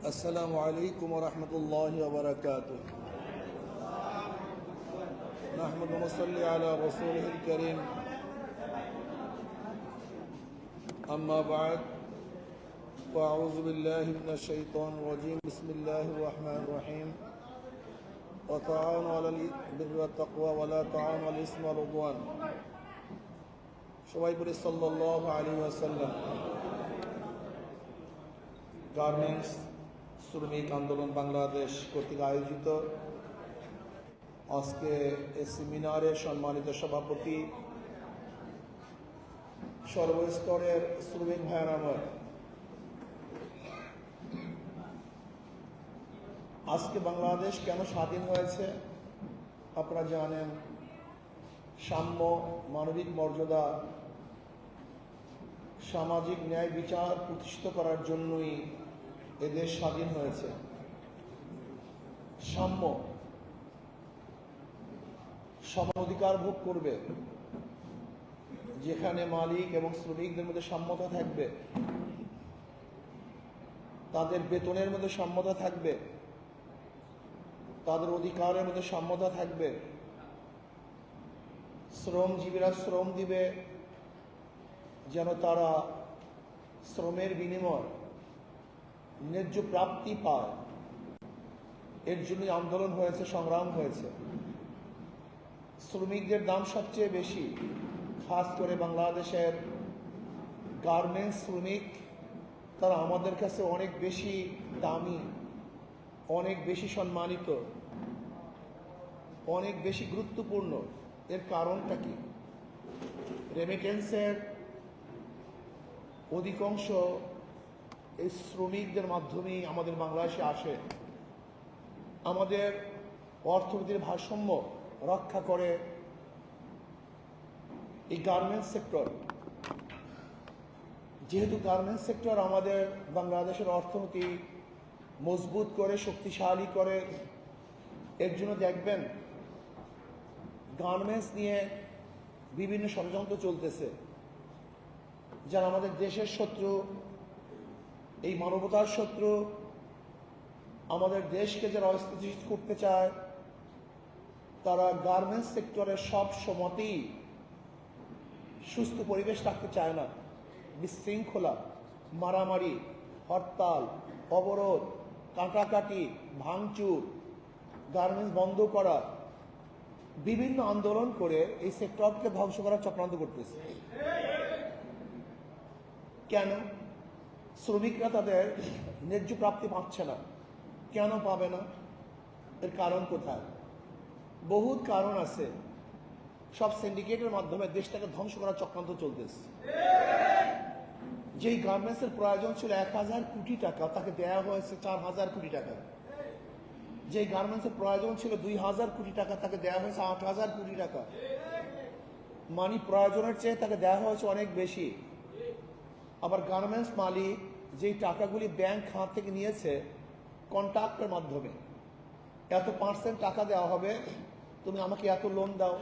السلام عليكم ورحمة الله وبركاته. نحمد ونصلي على رسوله الكريم. أما بعد فأعوذ بالله من الشيطان الرجيم. بسم الله الرحمن الرحيم. وتعاونوا على البر والتقوى ولا تعاونوا على الإثم والعدوان. সবাই বলি সাল্লাল্লাহু আলাইহি ওয়াসাল্লাম। গার্মেন্টস শ্রমিক আন্দোলন বাংলাদেশ কর্তৃক আয়োজিত আজকে এই সেমিনারে সম্মানিত সভাপতি, সর্বস্তরের শ্রমিক ভাইয়ের আমার, আজকে বাংলাদেশ কেন স্বাধীন হয়েছে আপনারা জানেন। সাম্য, মানবিক মর্যাদা, সামাজিক ন্যায় বিচার প্রতিষ্ঠিত করার জন্যই এদেশ স্বাধীন হয়েছে। সাম্য, সমান অধিকার ভোগ করবে, যেখানে মালিক এবং শ্রমিকদের মধ্যে সাম্যতা থাকবে, তাদের বেতনের মধ্যে সাম্যতা থাকবে, তাদের অধিকারের মধ্যে সাম্যতা থাকবে। শ্রমজীবীরা শ্রম দিবে যেন তারা শ্রমের বিনিময় ন্যায্য প্রাপ্তি পায়। এর জন্য আন্দোলন হয়েছে, সংগ্রাম হয়েছে। শ্রমিকদের দাম সবচেয়ে বেশি, খাস করে বাংলাদেশের গার্মেন্টস শ্রমিক, তারা আমাদের কাছে অনেক বেশি দামি, অনেক বেশি সম্মানিত, অনেক বেশি গুরুত্বপূর্ণ। এর কারণটা কি? রেমিটেন্সের অধিকাংশ এই শ্রমিকদের মাধ্যমেই আমাদের বাংলাদেশে আসে। আমাদের অর্থনীতির ভারসাম্য রক্ষা করে এই গার্মেন্টস সেক্টর। যেহেতু গার্মেন্টস সেক্টর আমাদের বাংলাদেশের অর্থনীতি মজবুত করে, শক্তিশালী করে, এর জন্য দেখবেন গার্মেন্টস নিয়ে বিভিন্ন ষড়যন্ত্র চলতেছে। যারা আমাদের দেশের শত্রু, এই মানবতার শত্রু, আমাদের দেশকে যারা অস্থিতিশীল করতে চায়, তারা গার্মেন্টস সেক্টরের সব সময়তেই সুস্থ পরিবেশ রাখতে চায় না। বিশৃঙ্খলা, মারামারি, হরতাল, অবরোধ, কাটাকাটি, ভাঙচুর, গার্মেন্টস বন্ধ করা, বিভিন্ন আন্দোলন করে এই সেক্টরকে ধ্বংস করার চক্রান্ত করতেছে। কেন? শ্রমিকরা তাদের ন্যায্য প্রাপ্তি পাচ্ছে না। কেন পাবে না? এর কারণ কোথায়? বহুত কারণ আছে। সব সিন্ডিকেটের মাধ্যমে দেশটাকে ধ্বংস করার চক্রান্ত চলতেছে। যেই গার্মেন্টসের প্রয়োজন ছিল 1000 কোটি টাকা, তাকে দেয়া হয়েছে 4000 কোটি টাকা। যেই গার্মেন্টসের প্রয়োজন ছিল 2000 কোটি টাকা, তাকে দেওয়া হয়েছে 8000 কোটি টাকা। মানি প্রয়োজনের চেয়ে তাকে দেওয়া হয়েছে অনেক বেশি। আবার গার্মেন্টস মালিক যেই টাকাগুলি ব্যাংক খাত থেকে নিয়েছে কন্ট্রাক্টের মাধ্যমে, এত % টাকা দেওয়া হবে, তুমি আমাকে এত লোন দাও।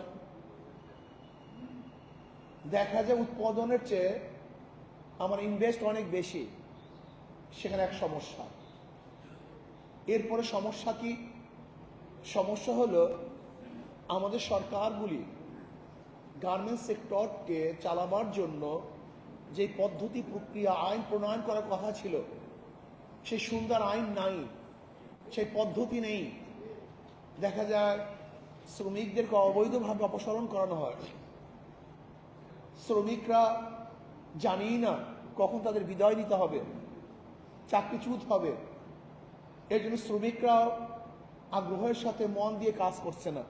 দেখা যায় উৎপাদনের চেয়ে আমার ইনভেস্ট অনেক বেশি। সেখানে এক সমস্যা। এরপরে সমস্যা কি? সমস্যা হলো আমাদের সরকারগুলি গার্মেন্টস সেক্টরকে চালাবার জন্য যে পদ্ধতি, প্রক্রিয়া, আইন প্রণয়ন করার কথা ছিল, সেই সুন্দর আইন নাই, সেই পদ্ধতি নেই। দেখা যায় শ্রমিকদেরকে অবৈধভাবে অপসারণ করানো হয়। শ্রমিকরা জানেই না কখন তাদের বিদায় নিতে হবে, চাকরিচ্যুত হবে। এর জন্য শ্রমিকরাও আগ্রহের সাথে মন দিয়ে কাজ করছে না।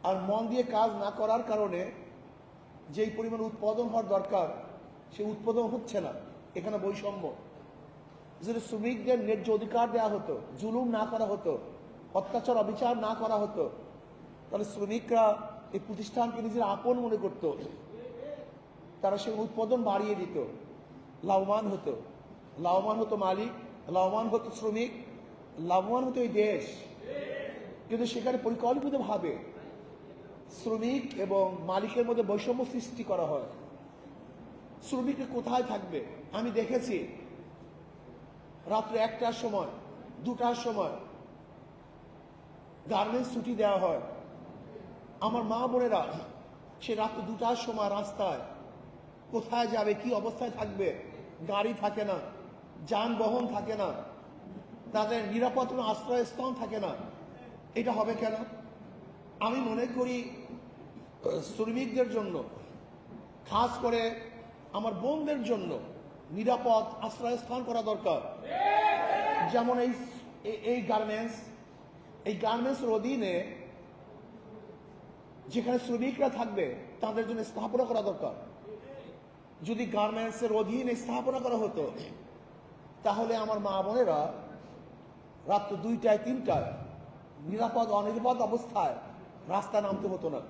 আর মন দিয়ে কাজ না করার কারণে যেই পরিমাণ উৎপাদন হওয়ার দরকার, সেই উৎপাদন হচ্ছে না। এখানে বৈষম্য। যদি শ্রমিকদের ন্যায্য অধিকার দেওয়া হতো, জুলুম না করা হতো, অত্যাচার অবিচার না করা হতো, তাহলে শ্রমিকরা এই প্রতিষ্ঠানকে নিজের আপন মনে করত। তারা সেই উৎপাদন বাড়িয়ে দিত, লাভবান হতো। লাভবান হতো মালিক, লাভবান হতো শ্রমিক, লাভবান হতো এই দেশ। কিন্তু সেখানে পরিকল্পিতভাবে শ্রমিক এবং মালিকের মধ্যে বৈষম্য সৃষ্টি করা হয়। শ্রমিকরা কোথায় থাকবে? আমি দেখেছি রাত্রে 1টার সময় 2টার সময় গার্মেন্টস ছুটি দেওয়া হয়। আমার মা বোনেরা সে রাত্রে 2টার সময় রাস্তায় কোথায় যাবে, কি অবস্থায় থাকবে, গাড়ি থাকে না, যানবাহন থাকে না, তাদের নিরাপদ কোনো আশ্রয়স্থল থাকে না। এটা হবে কেন? আমি মনে করি শ্রমিকদের জন্য, খাস করে আমার বোনদের জন্য নিরাপদ আশ্রয়স্থান করা দরকার। যেমন এই গার্মেন্টসের অধীনে যেখানে শ্রমিকরা থাকবে তাদের জন্য স্থাপনা করা দরকার। যদি গার্মেন্টসের অধীনে স্থাপনা করা হতো তাহলে আমার মা বোনেরা রাত্র 2টায় 3টায় নিরাপদ অনিরাপদ অবস্থায় রাস্তায় নামতে হতো না।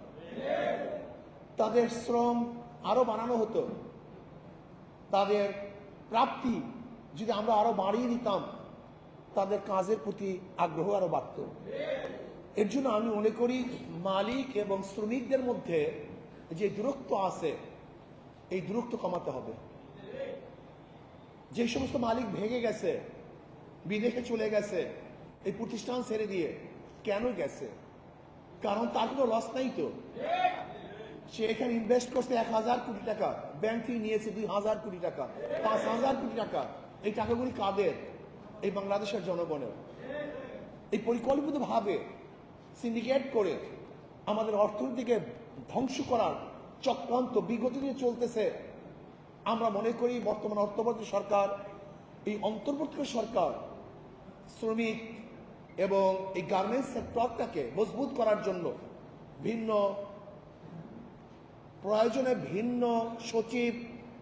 তাদের শ্রম আরো বাড়ানো হতো, তাদের প্রাপ্তি যদি আমরা আরো বাড়িয়ে দিতাম তাদের কাজের প্রতি আগ্রহ আরো বাড়ত। এর জন্য আমি মনে করি মালিক এবং শ্রমিকদের মধ্যে যে দূরত্ব আছে এই দূরত্ব কমাতে হবে। যে সমস্ত মালিক ভেঙে গেছে, বিদেশে চলে গেছে এই প্রতিষ্ঠান ছেড়ে দিয়ে, কেন গেছে? কারণ তার কোনো লস নাই তো। সে এখানে ইনভেস্ট করছে 1000 কোটি টাকা, ব্যাংক থেকে নিয়েছে 2000 কোটি টাকা, 5000 কোটি টাকা। এই টাকাগুলি কাদের? এই বাংলাদেশের জনগণের। এই পরিকল্পিতভাবে সিন্ডিকেট করে আমাদের অর্থনীতিকে ধ্বংস করার চক্রান্ত বিগত দিনে চলতেছে। আমরা মনে করি বর্তমান অর্থবর্তী সরকার, এই অন্তর্বর্তী সরকার শ্রমিক এবং এই গার্মেন্টস সেক্টরটাকে মজবুত করার জন্য প্রয়োজনে ভিন্ন সচিব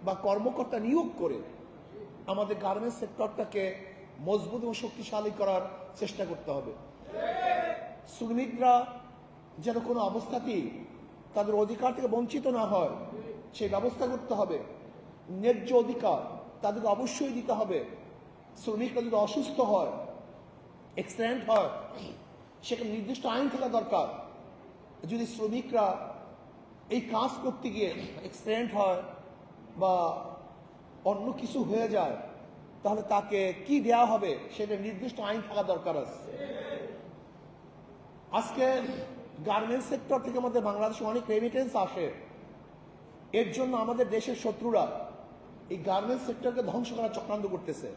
বা কর্মকর্তা নিয়োগ করে আমাদের গার্মেন্টস সেক্টরটাকে মজবুত এবং শক্তিশালী করার চেষ্টা করতে হবে। শ্রমিকরা যেন কোনো অবস্থাতেই তাদের অধিকার থেকে বঞ্চিত না হয় সেই ব্যবস্থা করতে হবে। ন্যায্য অধিকার তাদেরকে অবশ্যই দিতে হবে। শ্রমিকরা যদি অসুস্থ হয়, অ্যাক্সিডেন্ট হয়, সেখানে নির্দিষ্ট আইন থাকা দরকার। যদি শ্রমিকরা এই কাজ করতে গিয়ে অ্যাক্সিডেন্ট হয় বা অন্য কিছু হয়ে যায় তাহলে তাকে কি দেওয়া হবে সেটা নির্দিষ্ট আইন থাকা দরকার আছে। আজকে গার্মেন্টস সেক্টর থেকে আমাদের বাংলাদেশে অনেক রেমিটেন্স আসে। এর জন্য আমাদের দেশের শত্রুরা এই গার্মেন্টস সেক্টরকে ধ্বংস করার চক্রান্ত করতেছে।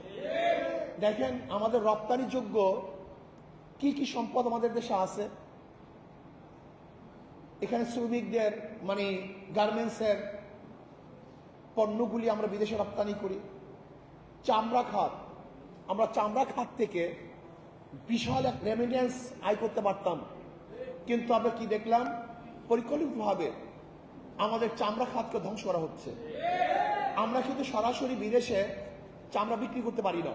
দেখেন আমাদের রপ্তানিযোগ্য কি কি সম্পদ আমাদের দেশে আছে। এখানে শ্রমিকদের মানে গার্মেন্টসের পণ্যগুলি আমরা বিদেশে রপ্তানি করি। চামড়া খাত, আমরা চামড়া খাত থেকে বিশাল এক রেমিটেন্স আয় করতে পারতাম, কিন্তু আমরা কি দেখলাম? পরিকল্পিতভাবে আমাদের চামড়া খাতকে ধ্বংস করা হচ্ছে। আমরা কিন্তু সরাসরি বিদেশে চামড়া বিক্রি করতে পারি না।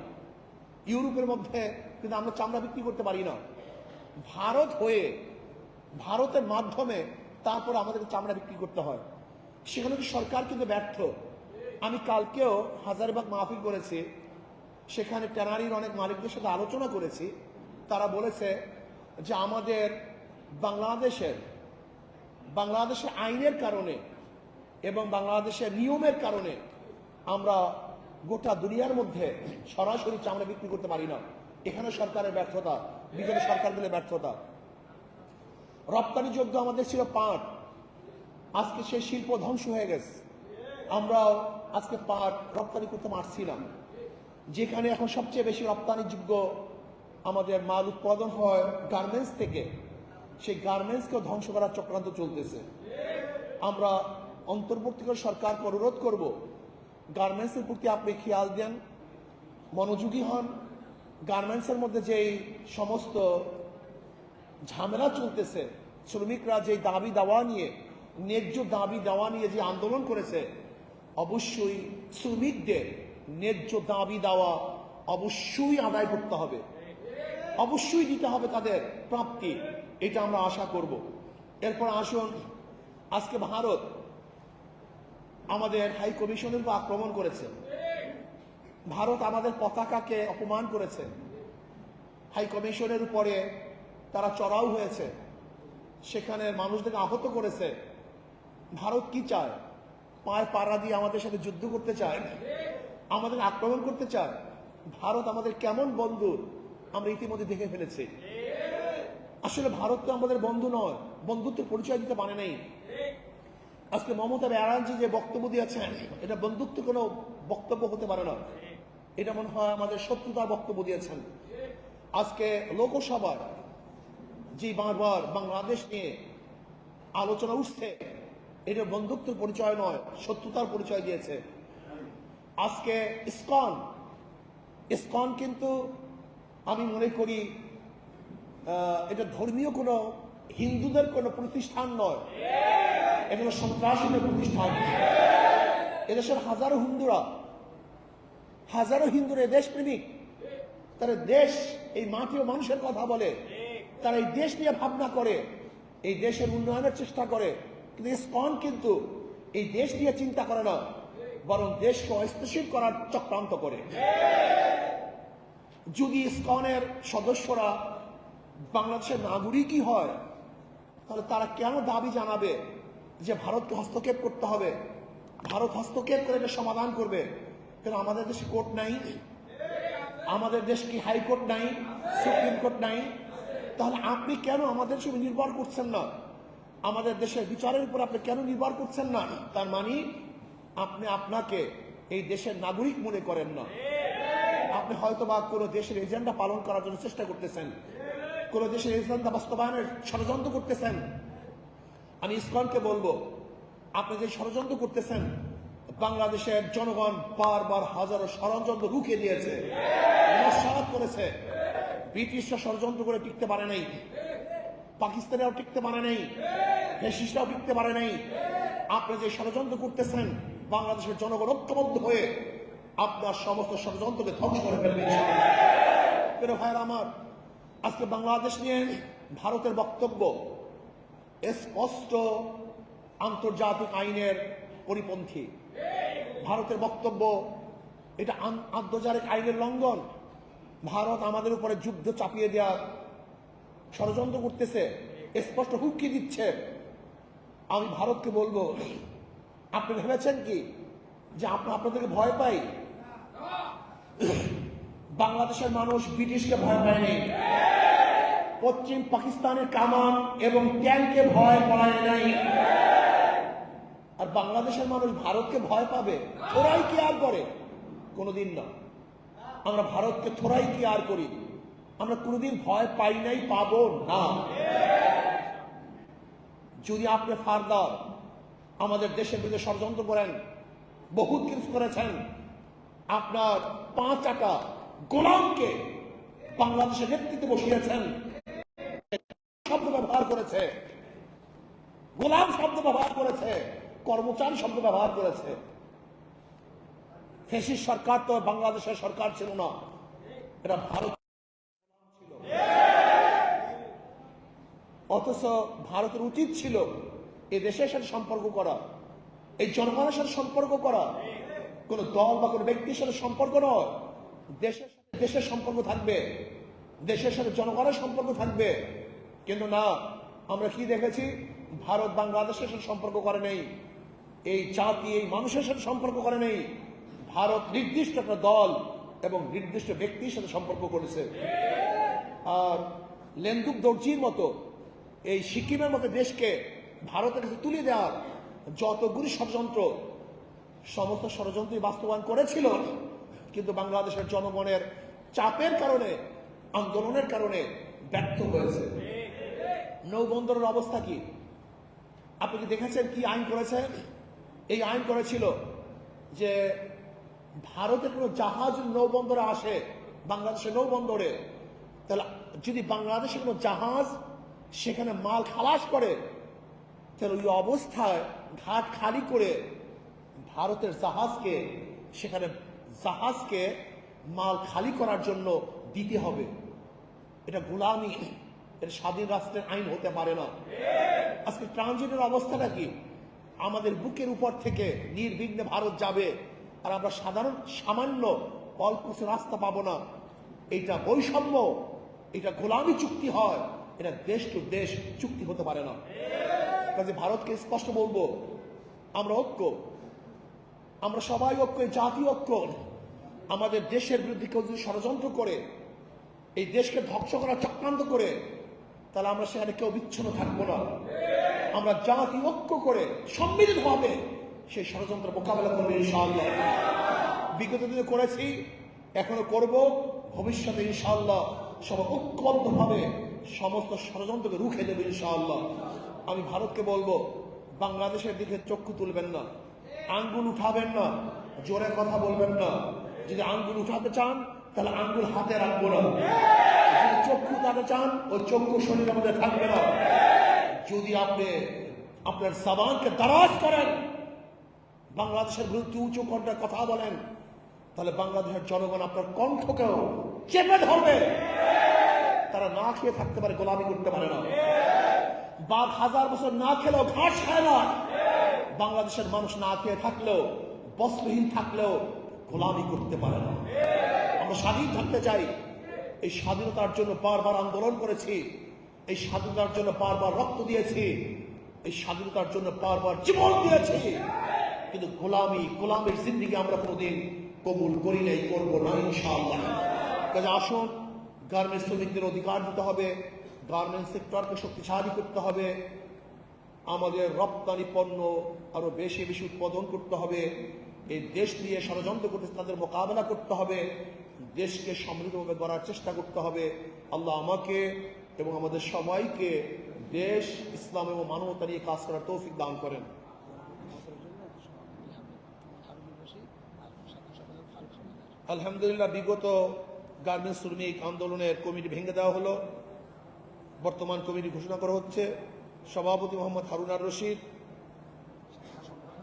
ইউরোপের মধ্যে কিন্তু আমরা চামড়া বিক্রি করতে পারি না। ভারত হয়ে, ভারতের মাধ্যমে তারপরে আমাদেরকে চামড়া বিক্রি করতে হয়। সেখানে সরকার কিন্তু ব্যর্থ। আমি কালকেও হাজারীবাগ মাহফিল করেছি, সেখানে ট্যানারির অনেক মালিকদের সাথে আলোচনা করেছি। তারা বলেছে যে আমাদের বাংলাদেশের আইনের কারণে এবং বাংলাদেশের নিয়মের কারণে আমরা গোটা দুনিয়ার মধ্যে সরাসরি চামড়া বিক্রি করতে পারি না। এখানে সরকারের ব্যর্থতা, বিগত সরকারগুলোর ব্যর্থতা। রপ্তানিযোগ্য আমাদের ছিল পাট, আজকে সেই শিল্প ধ্বংস হয়ে গেছে। আমরাও আজকে পাট রপ্তানি করতে পারছি না। যেখানে এখন সবচেয়ে বেশি রপ্তানিযোগ্য আমাদের মাল উৎপাদন হয় গার্মেন্টস থেকে, সেই গার্মেন্টসকেও ধ্বংস করার চক্রান্ত চলতেছে। আমরা অন্তর্বর্তীকালীন সরকারকে অনুরোধ করব, গার্মেন্টসের প্রতি আপনি খেয়াল দেন, মনোযোগী হন। গার্মেন্টসের মধ্যে যেই সমস্ত ঝামেলা চলতেছে, শ্রমিকরা যে দাবি দাওয়া নিয়ে, ন্যায্য দাবি দাওয়া নিয়ে যে আন্দোলন করেছে, অবশ্যই শ্রমিকদের ন্যায্য দাবি দাওয়া অবশ্যই আদায় করতে হবে, অবশ্যই দিতে হবে তাদের প্রাপ্তি। এটা আমরা আশা করব। এরপর আসুন, আজকে ভারত আমাদের হাই কমিশনের উপর আক্রমণ করেছে। ভারত আমাদের পতাকাকে অপমান করেছে। হাই কমিশনের উপরে তারা চড়াও হয়েছে, সেখানে মানুষদেরকে আহত করেছে। ভারত কি চায়? পায়ে পাড়া দিয়ে আমাদের সাথে যুদ্ধ করতে চায়, আমাদের আক্রমণ করতে চায়। ভারত আমাদের কেমন বন্ধু আমরা ইতিমধ্যে দেখে ফেলেছি। আসলে ভারত তো আমাদের বন্ধু নয়, বন্ধুত্বের পরিচয় দিতে পারে নাই। আজকে মমতা ব্যানার্জি যে বক্তব্য দিয়েছেন, এটা বন্ধুত্ব কোনো বক্তব্য হতে পারে না, এটা মনে হয় আমাদের শত্রুতার বক্তব্য দিয়েছেন। আজকে লোকসভার যে বারবার বাংলাদেশ নিয়ে আলোচনা উঠছে, এটা বন্ধুত্বের পরিচয় নয়, শত্রুতার পরিচয় দিয়েছে। আজকে ইসকন কিন্তু আমি মনে করি এটা ধর্মীয় কোনো হিন্দুদের কোনো প্রতিষ্ঠান নয়, এটা হলো সন্ত্রাসীদের প্রতিষ্ঠান। এদেশের হাজারো হিন্দুরা দেশপ্রেমিক, তারা দেশ, এই মাটি ও মানুষের কথা বলে, তারা এই দেশ নিয়ে ভাবনা করে, এই দেশের উন্নয়নের চেষ্টা করে। কিন্তু ইসকন কিন্তু এই দেশ নিয়ে চিন্তা করে না, বরং দেশকে অস্থিতিশীল করার চক্রান্ত করে। যদি ইসকনের সদস্যরা বাংলাদেশের নাগরিকই হয়, তাহলে তারা কেন দাবি জানাবে যে ভারতকে হস্তক্ষেপ করতে হবে, ভারত হস্তক্ষেপ করে এটা সমাধান করবে? কেন আমাদের দেশে কোর্ট নাই? আমাদের দেশ কি হাইকোর্ট নাই, সুপ্রিম কোর্ট নাই? তাহলে আপনি কেন আমাদের সঙ্গে নির্ভর করছেন না? আমাদের দেশের বিচারের উপর আপনি কেন নির্ভর করছেন না? তার মানে আপনি আপনাকে এই দেশের নাগরিক মনে করেন না। আপনি হয়তো বা কোনো দেশের এজেন্ডা পালন করার জন্য চেষ্টা করতেছেন, কোন দেশের এজেন্ডা বাস্তবায়নের ষড়যন্ত্র করতেছেন। আমি ইসকনকে বলবো, আপনি যে ষড়যন্ত্র করতেছেন, বাংলাদেশের জনগণ বারবার হাজারো ষড়যন্ত্র রুখে দিয়েছে, নস্যাৎ করেছে। ব্রিটিশরা ষড়যন্ত্র করে টিকতে পারে নাই, পাকিস্তানেও টিকতে পারে নাই, ফ্যাসিস্টরাও টিকতে পারে নাই। আপনি যে ষড়যন্ত্র করতেছেন, বাংলাদেশের জনগণ ঐক্যবদ্ধ হয়ে আপনার সমস্ত ষড়যন্ত্রকে ধ্বংস করে ফেলবে। প্রিয় ভাইরা আমার, আজকে বাংলাদেশ নিয়ে ভারতের বক্তব্য স্পষ্ট আন্তর্জাতিক আইনের পরিপন্থী। ভারতের বক্তব্য এটা আন্তর্জাতিক আইনের লঙ্ঘন। ভারত আমাদের উপরে যুদ্ধ চাপিয়ে দেওয়ার ষড়যন্ত্র করতেছে, স্পষ্ট হুমকি দিচ্ছে। আমি ভারতকে বলবো, আপনি ভেবেছেন কি যে আপনাদেরকে ভয় পাই? বাংলাদেশের মানুষ ব্রিটিশকে ভয় পায়নি, পশ্চিম পাকিস্তানের কামান এবং ট্যাঙ্কে ভয় পায় নাই। আর বাংলাদেশের মানুষ ভারতকে ভয় পাবে? থোড়াই কি আর করে? কোনোদিন না। আমরা ভারতকে থোড়াই কি আর করি? আমরা কোনোদিন ভয় পাই নাই, পাবো না। যদি আপনি ফার্দার আমাদের দেশের বিরুদ্ধে ষড়যন্ত্র করেন, বহুত কিছু করেছেন, আপনার 5টা গোলামকে বাংলাদেশের নেতৃত্বে বসিয়েছেন, শব্দ ব্যবহার করেছে, গোলাম শব্দ ব্যবহার করেছে, কর্মচারী শব্দ ব্যবহার করেছে। ফ্যাসিস্ট সরকার তো বাংলাদেশের সরকার ছিল না, এটা ভারত ছিল। অথচ ভারতের উচিত ছিল এই দেশের সাথে সম্পর্ক করা, এই জনগণের সাথে সম্পর্ক করা, কোন দল বা কোন ব্যক্তির সাথে সম্পর্ক নয়। দেশের সাথে দেশের সম্পর্ক থাকবে, দেশের সাথে জনগণের সম্পর্ক থাকবে। কিন্তু না, আমরা কি দেখেছি? ভারত বাংলাদেশের সাথে সম্পর্ক করে নেই, এই জাতি এই মানুষের সাথে সম্পর্ক করে নেই। ভারত নির্দিষ্ট একটা দল এবং নির্দিষ্ট ব্যক্তির সাথে সম্পর্ক করেছে। আর লেন্দুক দর্জির মতো এই সিকিমের মতো দেশকে ভারতের কাছে তুলে দেওয়ার যতগুলি ষড়যন্ত্র, সমস্ত ষড়যন্ত্রই বাস্তবায়ন করেছিল, কিন্তু বাংলাদেশের জনগণের চাপের কারণে, আন্দোলনের কারণে ব্যর্থ হয়েছে। নৌবন্দরের অবস্থা কি আপনি কি দেখেছেন? কি আইন করেছে? এই আইন করেছিল যে ভারতের কোনো জাহাজ নৌবন্দরে আসে, বাংলাদেশের নৌবন্দরে, তাহলে যদি বাংলাদেশের কোনো জাহাজ সেখানে মাল খালাস করে, তাহলে ওই অবস্থায় ঘাট খালি করে ভারতের জাহাজকে সেখানে জাহাজকে মাল খালি করার জন্য দিতে হবে। এটা গোলামি, এটা স্বাধীন রাষ্ট্রের আইন হতে পারে না। আজকে ট্রানজিটের অবস্থাটা কি? আমাদের বুকের উপর থেকে নির্বিঘ্নে ভারত যাবে, আর আমরা সামান্য অল্প কিছু রাস্তা পাবো না। এটা বৈষম্য, এটা গোলামি চুক্তি হয়, এটা দেশ টু দেশ চুক্তি হতে পারে না। কাজে ভারতকে স্পষ্ট বলবো, আমরা ঐক্য, আমরা সবাই ঐক্য, জাতীয় ঐক্য। আমাদের দেশের বিরুদ্ধে কেউ যদি ষড়যন্ত্র করে, এই দেশকে ধ্বংস করার চক্রান্ত করে, তাহলে আমরা সেখানে কেউ বিচ্ছিন্ন থাকবো না। আমরা জাতি ঐক্য করে সম্মিলিতভাবে সেই ষড়যন্ত্র মোকাবেলা করবো ইনশাআল্লাহ। বিগত দিনে করেছি, এখনো করব, ভবিষ্যতে ইনশাআল্লাহ সব ঐক্যবদ্ধভাবে সমস্ত ষড়যন্ত্রকে রুখে দেবে ইনশাআল্লাহ। আমি ভারতকে বলবো, বাংলাদেশের দিকে চক্ষু তুলবেন না, আঙ্গুল উঠাবেন না, জোরে কথা বলবেন না। যদি আঙ্গুল উঠাতে চান তাহলে আঙ্গুল হাতে রাখবো না। যদি চক্ষু উঠাতে চান, ওই চক্ষু শরীরের মধ্যে থাকবে না। যদি আপনি আপনার জবানকে দারাজ করেন, বাংলাদেশের বিরুদ্ধে উঁচু কণ্ঠে কথা বলেন, তাহলে বাংলাদেশের জনগণ আপনার কণ্ঠকেও চেপে ধরবে। তারা না খেয়ে থাকতে পারে, গোলামি করতে পারে না। বাঘ 1000 বছর না খেলেও ঘাস খায় না। বাংলাদেশের মানুষ না খেয়ে থাকলেও, বস্ত্রহীন থাকলেও গোলামি করতে পারে না। আমরা স্বাধীন থাকতে চাই। এই স্বাধীনতার জন্য বারবার আন্দোলন করেছি, এই স্বাধীনতার জন্য বারবার রক্ত দিয়েছি, এই স্বাধীনতার জন্য বারবার জীবন দিয়েছি। কিন্তু গোলামির জিন্দেগি আমরা কোনোদিন কবুল করি নাই, করবো না ইনশাআল্লাহ। কাজে আসুন, গার্মেন্টস শ্রমিকদের অধিকার দিতে হবে, গার্মেন্টস সেক্টরকে শক্তিশালী করতে হবে, আমাদের রপ্তানি পণ্য আরো বেশি বেশি উৎপাদন করতে হবে। এই দেশ নিয়ে ষড়যন্ত্র করতে তাদের মোকাবেলা করতে হবে, দেশকে সমৃদ্ধভাবে গড়ার চেষ্টা করতে হবে। আল্লাহ আমাকে এবং আমাদের সবাইকে দেশ, ইসলাম এবং মানবতা নিয়ে কাজ করার তৌফিক দান করেন। আলহামদুলিল্লাহ, বিগত গার্মেন্টস শ্রমিক আন্দোলনের কমিটি ভেঙে দেওয়া হলো, বর্তমান কমিটি ঘোষণা করা হচ্ছে। সভাপতি মোহাম্মদ হারুন আর রশিদ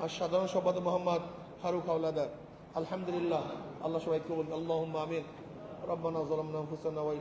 আর সাধারণ সম্পাদক মোহাম্মদ ফারুক হাওলাদার। আলহামদুলিল্লাহ, আল্লাহ সবাইকে বলুন আল্লাহুম্মা আমিন। রব্বানা যালামনা আনফুসানা ওয়া